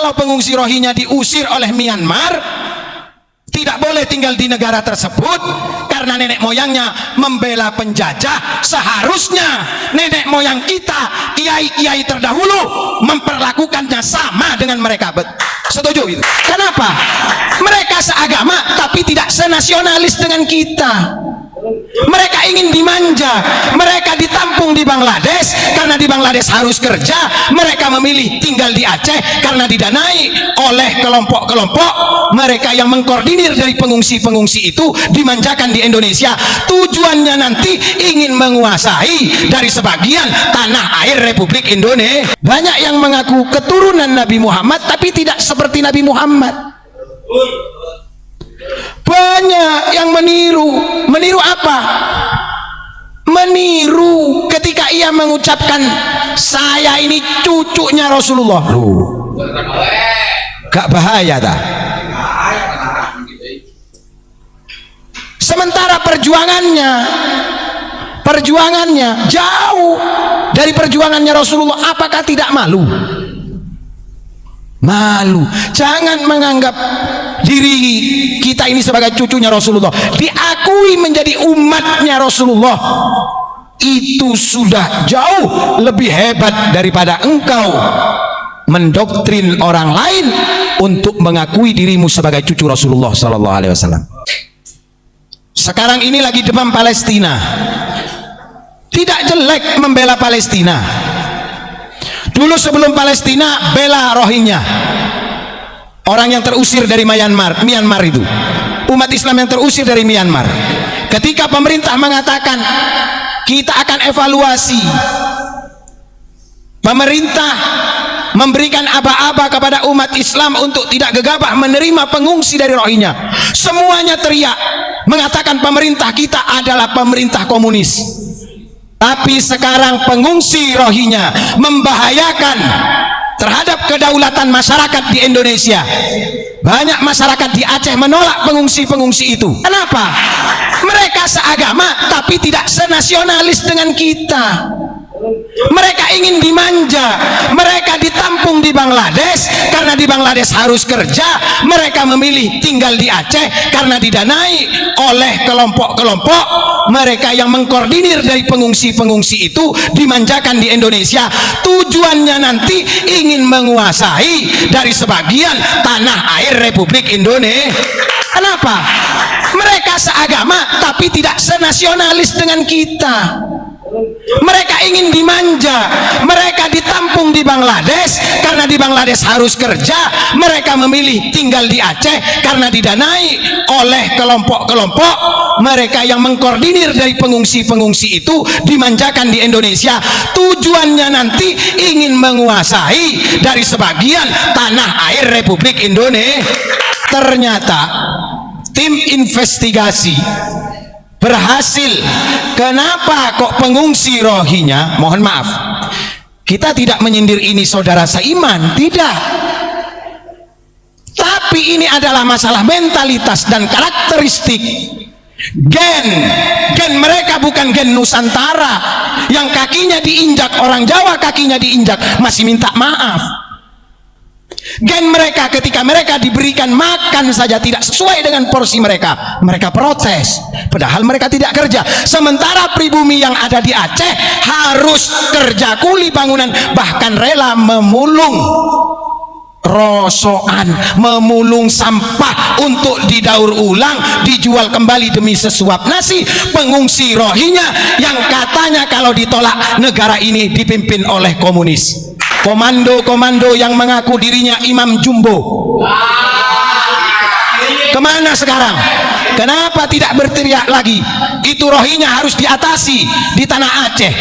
kalau pengungsi Rohingya diusir oleh Myanmar, tidak boleh tinggal di negara tersebut karena nenek moyangnya membela penjajah. Seharusnya nenek moyang kita, kiai-kiai terdahulu, memperlakukannya sama dengan mereka. Setuju itu? Kenapa? Mereka seagama tapi tidak senasionalis dengan kita. Mereka ingin dimanja, mereka ditampung di Bangladesh karena di Bangladesh harus kerja. Mereka memilih tinggal di Aceh karena didanai oleh kelompok-kelompok mereka yang mengkoordinir dari pengungsi-pengungsi itu, dimanjakan di Indonesia. Tujuannya nanti ingin menguasai dari sebagian tanah air Republik Indonesia. Banyak yang mengaku keturunan Nabi Muhammad tapi tidak seperti Nabi Muhammad. Banyak yang meniru apa? Meniru ketika ia mengucapkan saya ini cucunya Rasulullah. Loh, gak bahaya dah? Sementara perjuangannya jauh dari perjuangannya Rasulullah. Apakah tidak malu? Malu. Jangan menganggap diri kita ini sebagai cucunya Rasulullah. Diakui menjadi umatnya Rasulullah. Itu sudah jauh lebih hebat daripada engkau mendoktrin orang lain untuk mengakui dirimu sebagai cucu Rasulullah sallallahu alaihi wasallam. Sekarang ini lagi demam Palestina. Tidak jelek membela Palestina. Dulu sebelum Palestina, bela Rohingya, orang yang terusir dari Myanmar itu, umat Islam yang terusir dari Myanmar. Ketika pemerintah mengatakan kita akan evaluasi, pemerintah memberikan aba-aba kepada umat Islam untuk tidak gegabah menerima pengungsi dari Rohingya. Semuanya teriak mengatakan pemerintah kita adalah pemerintah komunis. Tapi sekarang pengungsi Rohingya membahayakan terhadap kedaulatan masyarakat di Indonesia. Banyak masyarakat di Aceh menolak pengungsi-pengungsi itu. Kenapa? Mereka seagama tapi tidak senasionalis dengan kita. Mereka ingin dimanja, mereka ditampung di Bangladesh karena di Bangladesh harus kerja. Mereka memilih tinggal di Aceh karena didanai oleh kelompok-kelompok mereka yang mengkoordinir dari pengungsi-pengungsi itu, dimanjakan di Indonesia. Tujuannya nanti ingin menguasai dari sebagian tanah air Republik Indonesia. Kenapa? Mereka seagama tapi tidak senasionalis dengan kita. Mereka ingin dimanja, mereka ditampung di Bangladesh karena di Bangladesh harus kerja. Mereka memilih tinggal di Aceh karena didanai oleh kelompok-kelompok mereka yang mengkoordinir dari pengungsi-pengungsi itu, dimanjakan di Indonesia. Tujuannya nanti ingin menguasai dari sebagian tanah air Republik Indonesia. Ternyata tim investigasi berhasil. Kenapa kok pengungsi Rohingya, mohon maaf, kita tidak menyindir ini saudara seiman, tidak, tapi ini adalah masalah mentalitas dan karakteristik. Gen mereka bukan gen Nusantara yang kakinya diinjak orang Jawa, kakinya diinjak masih minta maaf. Gen mereka ketika mereka diberikan makan saja tidak sesuai dengan porsi mereka, mereka protes, padahal mereka tidak kerja. Sementara pribumi yang ada di Aceh harus kerja kuli bangunan, bahkan rela memulung rosokan, memulung sampah untuk didaur ulang, dijual kembali demi sesuap nasi. Pengungsi Rohingya yang katanya kalau ditolak negara ini dipimpin oleh komunis, komando-komando yang mengaku dirinya Imam Jumbo. Kemana sekarang? Kenapa tidak berteriak lagi? Itu Rohingya harus diatasi di tanah Aceh.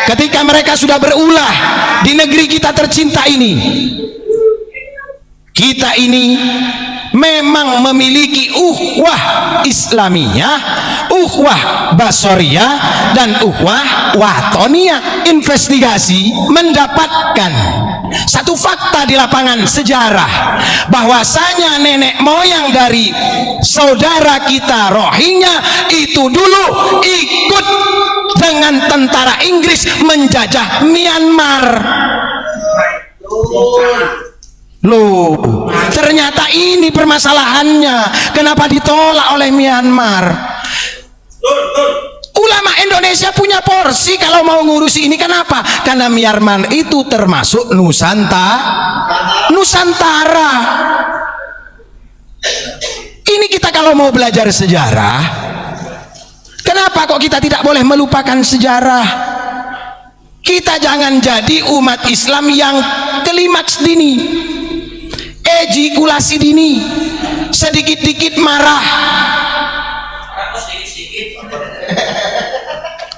Ketika mereka sudah berulah di negeri kita tercinta ini, kita ini memang memiliki uhwah Islamiyah, uhwah Basoriyah, dan uhwah Watoniyah. Investigasi mendapatkan satu fakta di lapangan sejarah, bahwasanya nenek moyang dari saudara kita Rohingya itu dulu ikut dengan tentara Inggris menjajah Myanmar. Loh, ternyata ini permasalahannya. Kenapa ditolak oleh Myanmar? Ulama Indonesia punya porsi kalau mau ngurusi ini. Kenapa? Karena Myanmar itu termasuk Nusantara. Ini kita kalau mau belajar sejarah, kenapa kok kita tidak boleh melupakan sejarah? Kita jangan jadi umat Islam yang klimaks dini, ejakulasi dini, sedikit-dikit marah,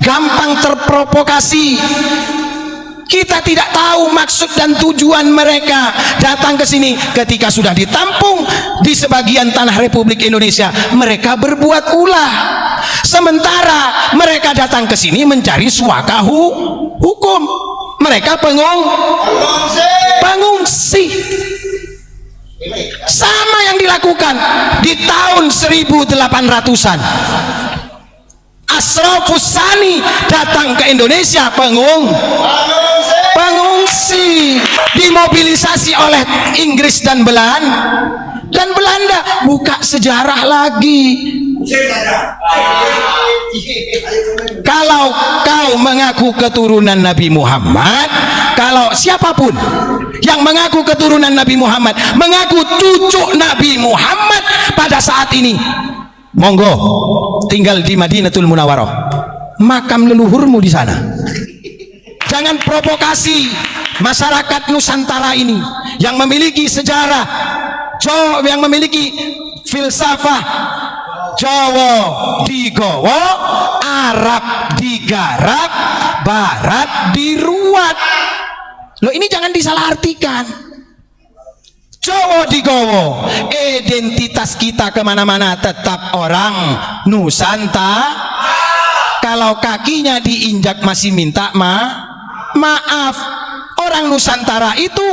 gampang terprovokasi. Kita tidak tahu maksud dan tujuan mereka datang ke sini. Ketika sudah ditampung di sebagian tanah Republik Indonesia, mereka berbuat ulah. Sementara mereka datang ke sini mencari suaka hukum. Mereka pengungsi. Sama yang dilakukan di tahun 1800-an. Asrafus Sani datang ke Indonesia pengungsi, dimobilisasi oleh Inggris dan Belanda. Buka sejarah lagi. Kalau kau mengaku keturunan Nabi Muhammad, kalau siapapun yang mengaku keturunan Nabi Muhammad, mengaku cucu Nabi Muhammad pada saat ini, monggo tinggal di Madinatul Munawwarah, makam leluhurmu di sana. Jangan provokasi masyarakat Nusantara ini yang memiliki sejarah, yang memiliki filsafah. Jawa digowo, Arab digarap, Barat diruat. Loh, ini jangan disalahartikan. Jawa digowo, identitas kita kemana-mana tetap orang Nusantara. Kalau kakinya diinjak masih minta maaf. Orang Nusantara itu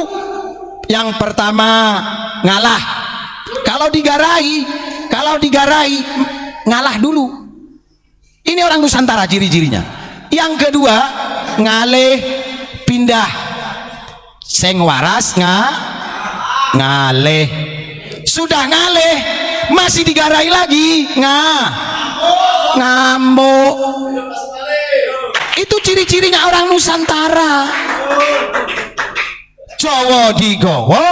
yang pertama ngalah. Kalau digarai ngalah dulu. Ini orang Nusantara ciri-cirinya. Yang kedua ngaleh pindah. Seng waras ngaleh. Sudah ngaleh masih digarai lagi ngamuk. Itu ciri-cirinya orang Nusantara. Jawa digowo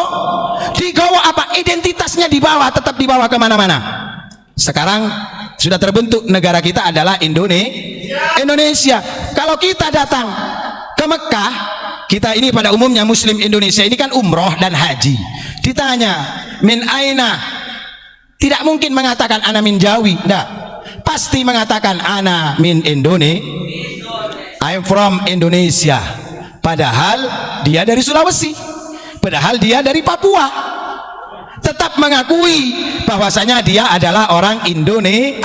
apa? Identitasnya dibawa, tetap dibawa kemana-mana. Sekarang sudah terbentuk negara kita adalah Indonesia. Kalau kita datang ke Mekah, kita ini pada umumnya Muslim Indonesia ini kan umroh dan haji. Ditanya min aina, tidak mungkin mengatakan ana min Jawi, enggak. Pasti mengatakan ana min I'm from Indonesia. Padahal dia dari Sulawesi, padahal dia dari Papua, tetap mengakui bahwasanya dia adalah orang Indonesia.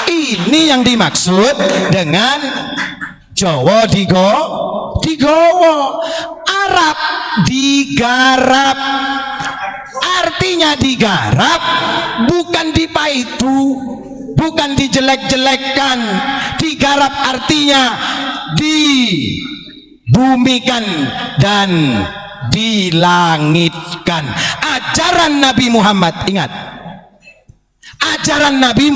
Ini yang dimaksud dengan Jawa digowo, Arab digarap. Artinya digarap bukan dipaitu, bukan dijelek-jelekkan. Digarap artinya dibumikan dan dilangitkan. Ajaran Nabi Muhammad, ingat, ajaran Nabi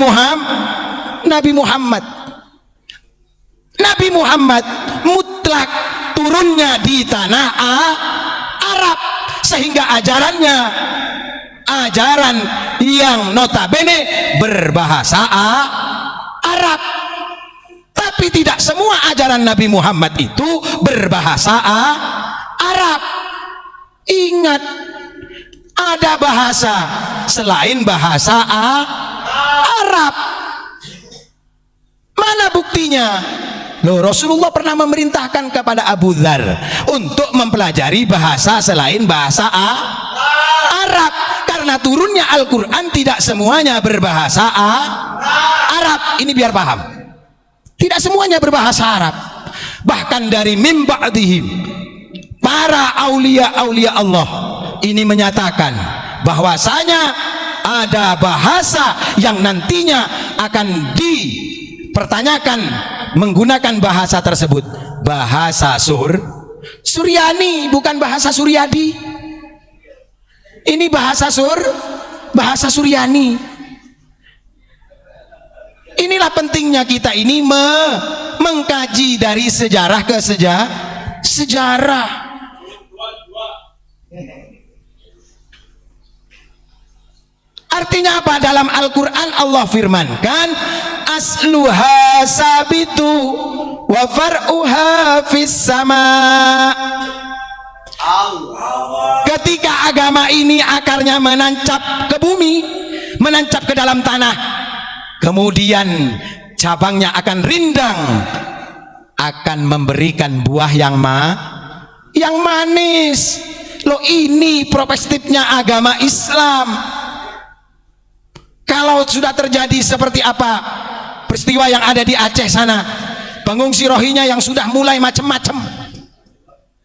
Muhammad mutlak turunnya di tanah Arab, sehingga ajarannya ajaran yang notabene berbahasa Arab. Tapi tidak semua ajaran Nabi Muhammad itu berbahasa Arab. Ingat, ada bahasa selain bahasa Arab. Mana buktinya? Loh, Rasulullah pernah memerintahkan kepada Abu Dzar untuk mempelajari bahasa selain bahasa Arab. Karena turunnya Al-Quran tidak semuanya berbahasa Arab. Ini biar paham, tidak semuanya berbahasa Arab. Bahkan dari mim ba'dihim, para aulia Allah ini menyatakan bahwasanya ada bahasa yang nantinya akan dipertanyakan menggunakan bahasa tersebut, bahasa Suryani, bukan bahasa Suryadi. Ini bahasa Suryani. Inilah pentingnya kita ini mengkaji dari sejarah ke sejarah. Artinya apa? Dalam Al-Quran Allah firmankan, asluha sabitu wa far'uha fis sama. Ketika agama ini akarnya menancap ke bumi, menancap ke dalam tanah, kemudian cabangnya akan rindang, akan memberikan buah yang manis. Loh, ini perspektifnya agama Islam. Kalau sudah terjadi seperti apa peristiwa yang ada di Aceh sana, pengungsi Rohingya yang sudah mulai macam-macam,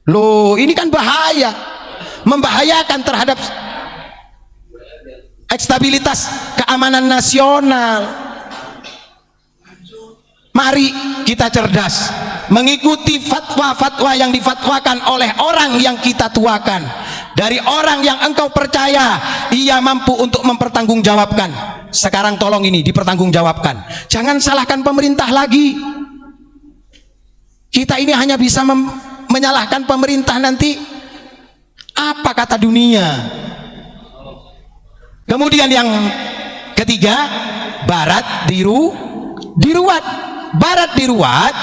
loh ini kan bahaya, membahayakan terhadap stabilitas keamanan nasional. Mari kita cerdas, mengikuti fatwa-fatwa yang difatwakan oleh orang yang kita tuakan, dari orang yang engkau percaya ia mampu untuk mempertanggungjawabkan. Sekarang tolong ini dipertanggungjawabkan. Jangan salahkan pemerintah lagi. Kita ini hanya bisa menyalahkan pemerintah nanti. Apa kata dunia? Kemudian yang ketiga, barat diruat. Barat diruat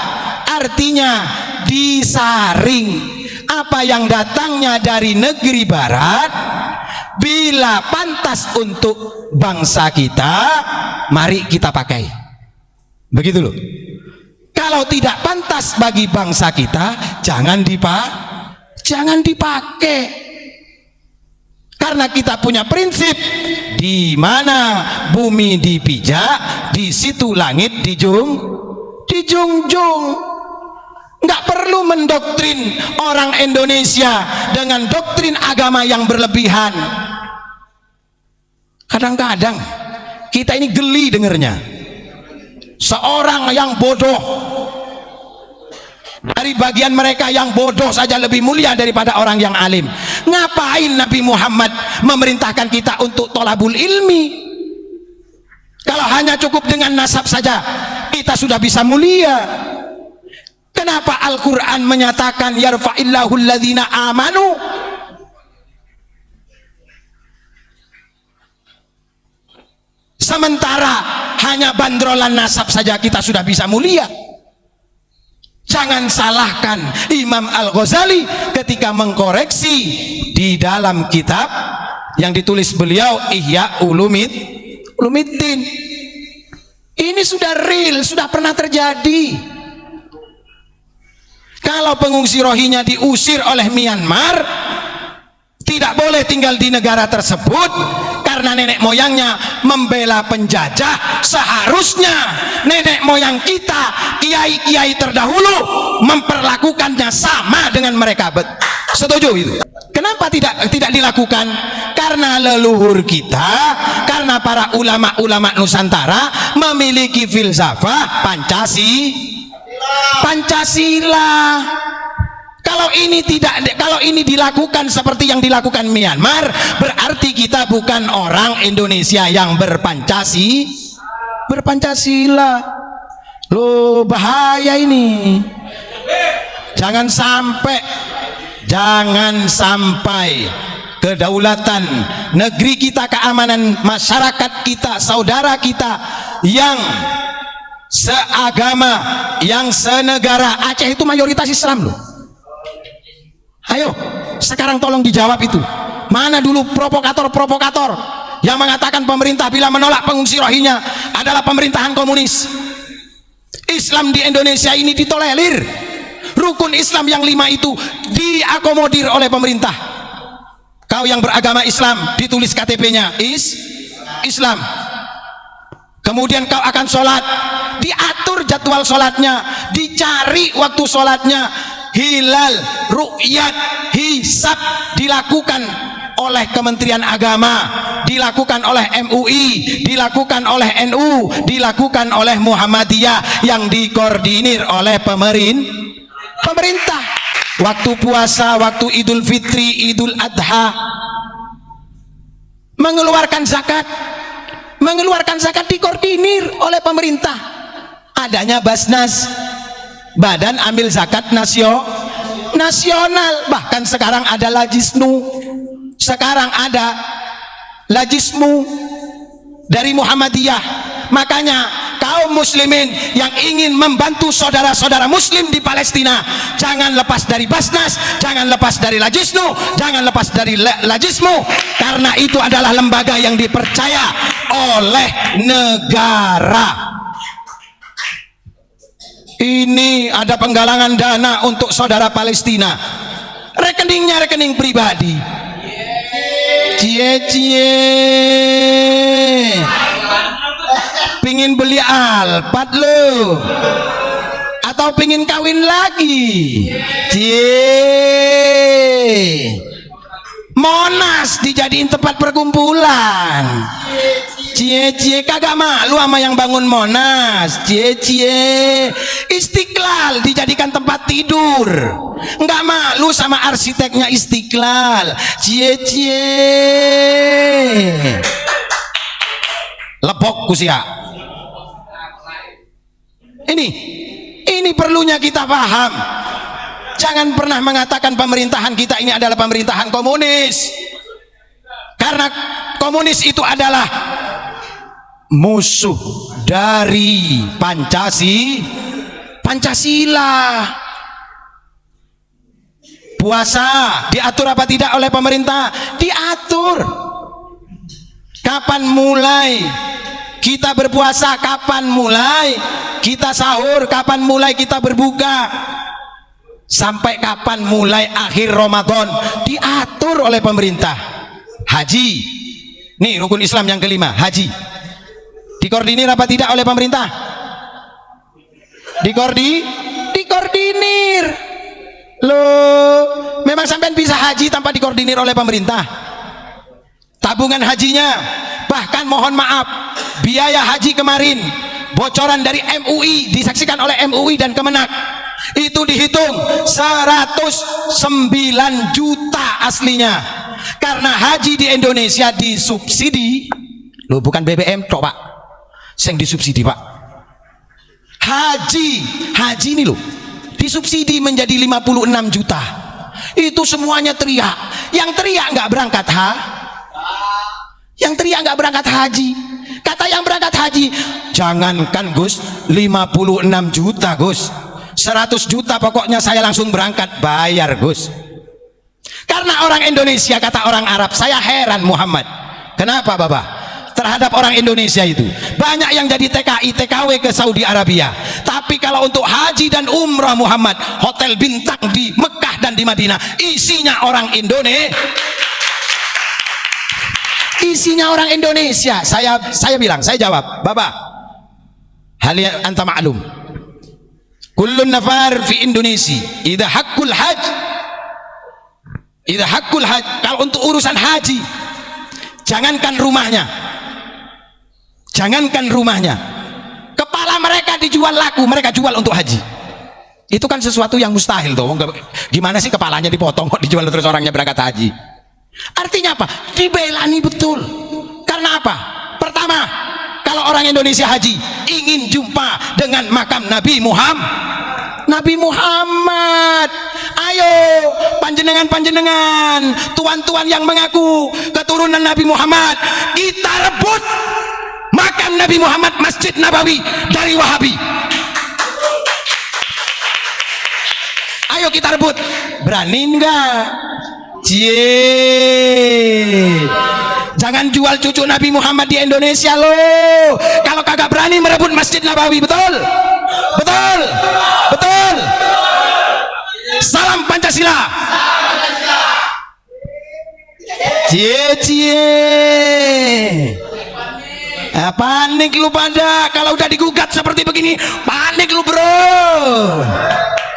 artinya disaring. Apa yang datangnya dari negeri barat, bila pantas untuk bangsa kita, mari kita pakai. Begitu loh. Kalau tidak pantas bagi bangsa kita, jangan dipakai. Karena kita punya prinsip, di mana bumi dipijak, di situ langit dijunjung. Nggak perlu mendoktrin orang Indonesia dengan doktrin agama yang berlebihan. Kadang-kadang kita ini geli dengernya. Seorang yang bodoh, dari bagian mereka yang bodoh saja lebih mulia daripada orang yang alim. Ngapain Nabi Muhammad memerintahkan kita untuk tolabul ilmi? Kalau hanya cukup dengan nasab saja kita sudah bisa mulia. Kenapa Al-Quran menyatakan yarfa'illahu alladhina amanu? Sementara hanya bandrolan nasab saja kita sudah bisa mulia. Jangan salahkan Imam Al-Ghazali ketika mengkoreksi di dalam kitab yang ditulis beliau, Ihya Ulumiddin. Ini sudah real, sudah pernah terjadi. Kalau pengungsi Rohingya diusir oleh Myanmar, tidak boleh tinggal di negara tersebut karena nenek moyangnya membela penjajah. Seharusnya nenek moyang kita, kiai-kiai terdahulu, memperlakukannya sama dengan mereka. Setuju itu? Kenapa tidak dilakukan? Karena leluhur kita, karena para ulama-ulama Nusantara memiliki filsafah Pancasila. Kalau ini dilakukan seperti yang dilakukan Myanmar, berarti kita bukan orang Indonesia yang berpancasila. Loh, bahaya ini. Jangan sampai kedaulatan negeri kita, keamanan masyarakat kita, saudara kita yang seagama, yang senegara. Aceh itu mayoritas Islam loh. Ayo, sekarang tolong dijawab itu. Mana dulu provokator-provokator yang mengatakan pemerintah bila menolak pengungsi Rohingya adalah pemerintahan komunis. Islam di Indonesia ini ditolerir. Rukun Islam yang 5 itu diakomodir oleh pemerintah. Kau yang beragama Islam, ditulis KTP-nya Islam. Kemudian kau akan sholat, diatur jadwal sholatnya, dicari waktu sholatnya, hilal, ru'yat, hisab dilakukan oleh Kementerian Agama, dilakukan oleh MUI, dilakukan oleh NU, dilakukan oleh Muhammadiyah yang dikoordinir oleh pemerintah. waktu puasa, waktu Idul Fitri, Idul Adha, mengeluarkan zakat dikoordinir oleh pemerintah. Adanya Basnas, Badan Amil Zakat Nasional. Bahkan sekarang ada Lajisnu, sekarang ada Lajismu dari Muhammadiyah. Makanya kaum muslimin yang ingin membantu saudara-saudara muslim di Palestina, jangan lepas dari Basnas, jangan lepas dari Lajisnu, jangan lepas dari Lajismu, karena itu adalah lembaga yang dipercaya oleh negara. Ini ada penggalangan dana untuk saudara Palestina, rekeningnya rekening pribadi. Cie pingin beli Alphard lo, atau pingin kawin lagi? Monas dijadiin tempat perkumpulan. Cie kagak malu sama yang bangun Monas. Istiqlal dijadikan tempat tidur, nggak malu sama arsiteknya Istiqlal. Lepok kusia. Ini perlunya kita paham. Jangan pernah mengatakan pemerintahan kita ini adalah pemerintahan komunis, karena komunis itu adalah musuh dari Pancasila. Puasa diatur apa tidak oleh pemerintah? Diatur. Kapan mulai kita berpuasa, kapan mulai kita sahur, kapan mulai kita berbuka, sampai kapan mulai akhir Ramadan, diatur oleh pemerintah. Haji, nih rukun Islam yang kelima, haji, dikoordinir apa tidak oleh pemerintah? Dikoordinir. Loh, memang sampean bisa haji tanpa dikoordinir oleh pemerintah? Tabungan hajinya, bahkan mohon maaf, biaya haji kemarin bocoran dari MUI, disaksikan oleh MUI dan Kemenak, itu dihitung 109 juta aslinya. Karena haji di Indonesia disubsidi. Loh, bukan BBM tok Pak, yang disubsidi Pak. Haji ini loh disubsidi menjadi 56 juta. Itu semuanya teriak. Yang teriak nggak berangkat yang teriak nggak berangkat haji. Kata yang berangkat haji, jangankan Gus 56 juta Gus, 100 juta pokoknya saya langsung berangkat, bayar Gus. Karena orang Indonesia, kata orang Arab, saya heran Muhammad, kenapa Bapak terhadap orang Indonesia itu banyak yang jadi TKI TKW ke Saudi Arabia, tapi kalau untuk haji dan umrah Muhammad, hotel bintang di Mekah dan di Madinah isinya orang Indonesia. Saya bilang, saya jawab, Bapak, hal yang anta ma'lum, kullun nafar fi Indonesia idza haqqul haj, kalau untuk urusan haji, jangankan rumahnya, kepala mereka dijual laku, mereka jual untuk haji. Itu kan sesuatu yang mustahil tuh. Gimana sih kepalanya dipotong kok dijual terus orangnya berangkat haji? Artinya apa? Dibelani betul. Karena apa? Pertama, kalau orang Indonesia haji ingin jumpa dengan makam Nabi Muhammad. Ayo panjenengan, tuan-tuan yang mengaku keturunan Nabi Muhammad, kita rebut makam Nabi Muhammad, Masjid Nabawi dari Wahabi. Ayo kita rebut. Berani enggak? Jangan jual cucu Nabi Muhammad di Indonesia loh. Kalau kagak berani merebut Masjid Nabawi, betul? Salam Pancasila. Panik lu pada kalau udah digugat seperti begini, panik lu bro.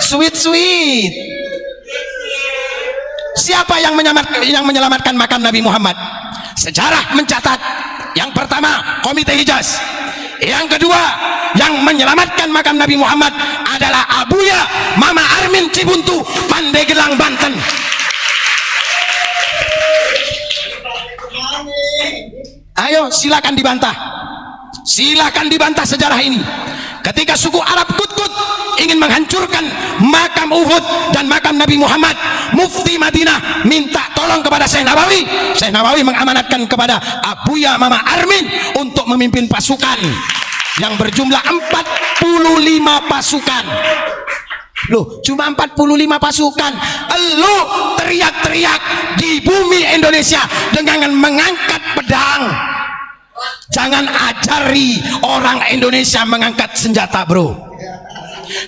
Sweet. Siapa yang menyelamatkan makam Nabi Muhammad? Sejarah mencatat, yang pertama Komite Hijaz, Yang kedua, yang menyelamatkan makam Nabi Muhammad adalah Abuya Mama Armin Cibuntu, Pandeglang, Banten. Ayo silakan dibantah. Silakan dibantah sejarah ini. Ketika suku Arab Kut-Kut ingin menghancurkan makam Uhud dan makam Nabi Muhammad, Mufti Madinah minta tolong kepada Syekh Nawawi. Syekh Nawawi mengamanatkan kepada Abuya Mama Armin untuk memimpin pasukan yang berjumlah 45 pasukan. Loh, cuma 45 pasukan. Lu teriak-teriak di bumi Indonesia dengan mengangkat pedang. Jangan ajari orang Indonesia mengangkat senjata, bro.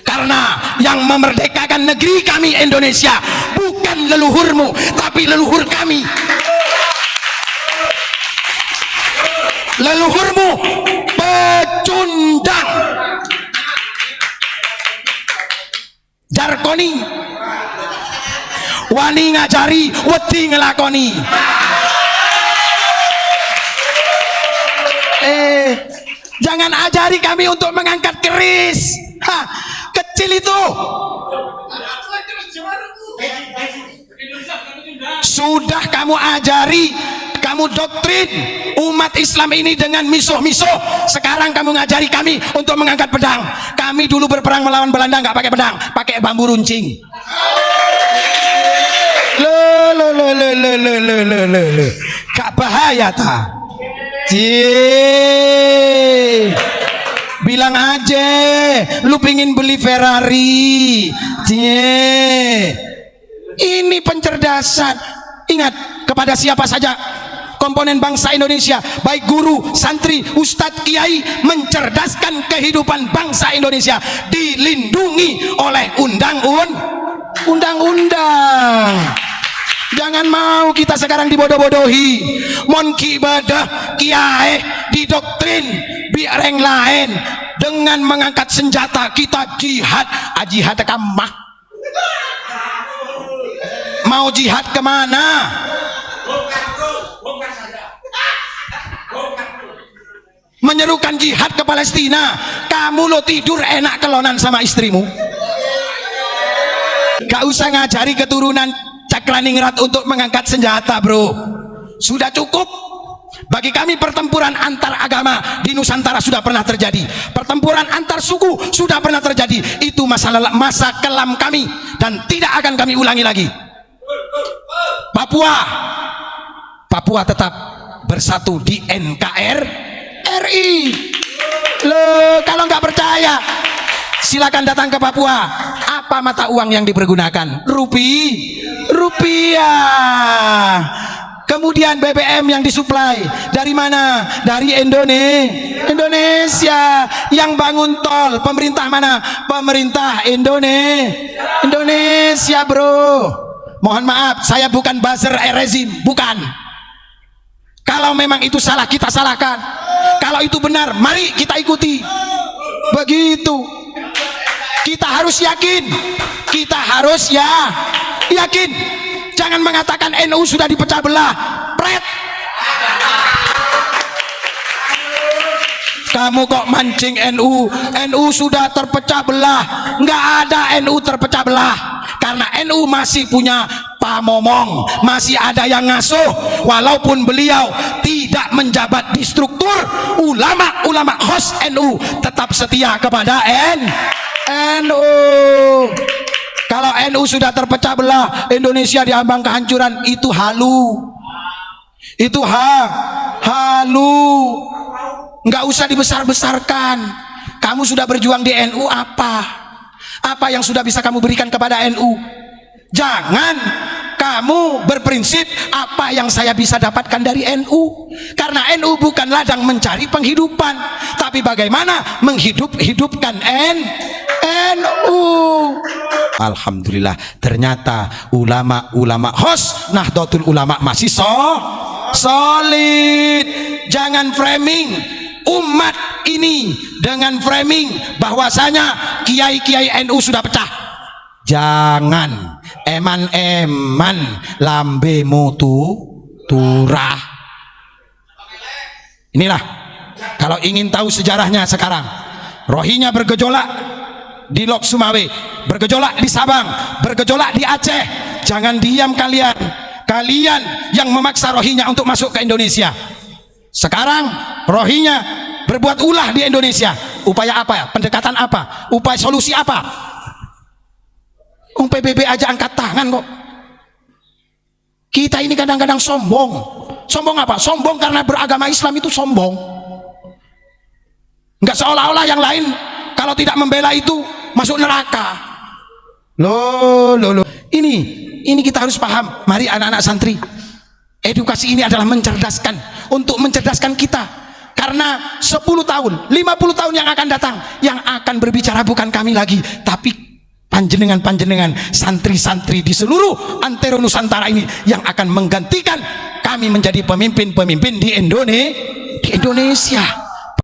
Karena yang memerdekakan negeri kami Indonesia bukan leluhurmu, tapi leluhur kami. Leluhurmu pecundang, jarkoni, wani ngajari, wedi ngelakoni. Jangan ajari kami untuk mengangkat keris. Kecil itu. Sudah kamu ajari, kamu doktrin umat Islam ini dengan misuh-misuh. Sekarang kamu ngajari kami untuk mengangkat pedang. Kami dulu berperang melawan Belanda nggak pakai pedang, pakai bambu runcing. Gak bahaya ta? Bilang aja lu pingin beli Ferrari. Ini pencerdasan. Ingat, kepada siapa saja komponen bangsa Indonesia, baik guru, santri, ustadz, kiai, mencerdaskan kehidupan bangsa Indonesia dilindungi oleh undang-undang. Jangan mau kita sekarang dibodoh-bodohi. Mon kibadah kiai didoktrin biar yang lain dengan mengangkat senjata. Kita jihad, jihad kamah. Mau jihad kemana? Menyerukan jihad ke Palestina. Kamu lo tidur enak kelonan sama istrimu. Gak usah ngajari keturunan Cakraningrat untuk mengangkat senjata, bro. Sudah cukup. Bagi kami pertempuran antar agama di Nusantara sudah pernah terjadi. Pertempuran antar suku sudah pernah terjadi. Itu masa kelam kami dan tidak akan kami ulangi lagi. Papua tetap bersatu di NKRI. Loh, kalau nggak percaya silakan datang ke Papua. Apa mata uang yang dipergunakan? Rupiah. Kemudian BBM yang disuplai dari mana? Dari Indonesia. Yang bangun tol pemerintah mana? Pemerintah Indonesia, bro. Mohon maaf, saya bukan buzzer rezim, bukan. Kalau memang itu salah, kita salahkan. Kalau itu benar, mari kita ikuti. Begitu. Kita harus yakin. Yakin. Jangan mengatakan NU sudah dipecah belah. Pret. Kamu kok mancing NU? NU sudah terpecah belah. Nggak ada NU terpecah belah. Karena NU masih punya pamomong, masih ada yang ngasuh. Walaupun beliau tidak menjabat di struktur, ulama khos NU tetap setia kepada NU. Kalau NU sudah terpecah belah, Indonesia diambang kehancuran, itu halu. Itu halu. Nggak usah dibesar-besarkan. Kamu sudah berjuang di NU apa? Apa yang sudah bisa kamu berikan kepada NU? Jangan kamu berprinsip apa yang saya bisa dapatkan dari NU. Karena NU bukan ladang mencari penghidupan, tapi bagaimana menghidupkan NU. Alhamdulillah, ternyata ulama khos Nahdlatul Ulama masih solid. Jangan framing umat ini dengan framing bahwasanya kiai-kiai NU sudah pecah. Jangan eman lambemu turah. Inilah Kalau ingin tahu sejarahnya sekarang, Rohingya bergejolak di Lok Sumawe, bergejolak di Sabang, bergejolak di Aceh. Jangan diam kalian, kalian yang memaksa Rohingya untuk masuk ke Indonesia. Sekarang Rohingya berbuat ulah di Indonesia. Upaya apa? Pendekatan apa? Upaya solusi apa? PBB aja angkat tangan kok. Kita ini kadang-kadang sombong. Sombong apa? Sombong karena beragama Islam itu sombong. Enggak seolah-olah yang lain kalau tidak membela itu masuk neraka. Loh. Ini kita harus paham. Mari anak-anak santri, edukasi ini adalah mencerdaskan, untuk mencerdaskan kita. Karena 10 tahun, 50 tahun yang akan datang, yang akan berbicara bukan kami lagi, tapi panjenengan santri-santri di seluruh antero Nusantara ini yang akan menggantikan kami menjadi pemimpin-pemimpin di Indonesia.